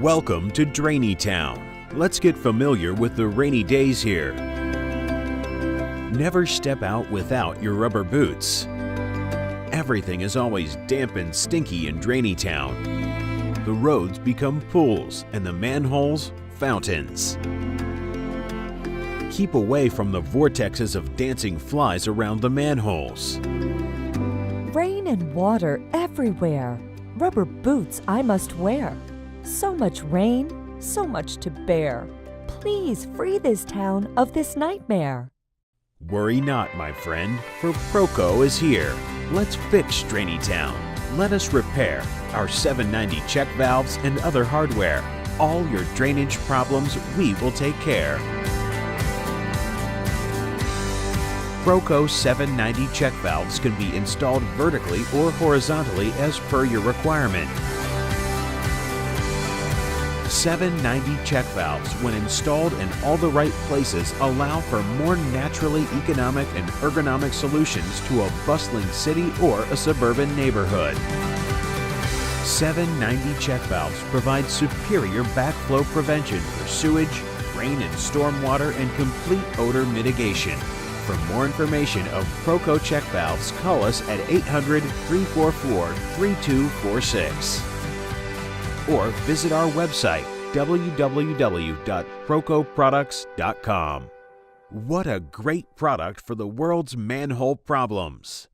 Welcome to Drainy Town. Let's get familiar with the rainy days here. Never step out without your rubber boots. Everything is always damp and stinky in Drainy Town. The roads become pools and the manholes, fountains. Keep away from the vortexes of dancing flies around the manholes. Rain and water everywhere. Rubber boots I must wear. So much rain, so much to bear. Please free this town of this nightmare. Worry not, my friend, for Proco is here. Let's fix Drainy Town. Let us repair our 790 check valves and other hardware. All your drainage problems, we will take care. Proco 790 check valves can be installed vertically or horizontally as per your requirement. 790 check valves, when installed in all the right places, allow for more naturally economic and ergonomic solutions to a bustling city or a suburban neighborhood. 790 check valves provide superior backflow prevention for sewage, rain and stormwater, and complete odor mitigation. For more information of Proco check valves, call us at 800-344-3246 or visit our website www.procoproducts.com. What a great product for the world's manhole problems!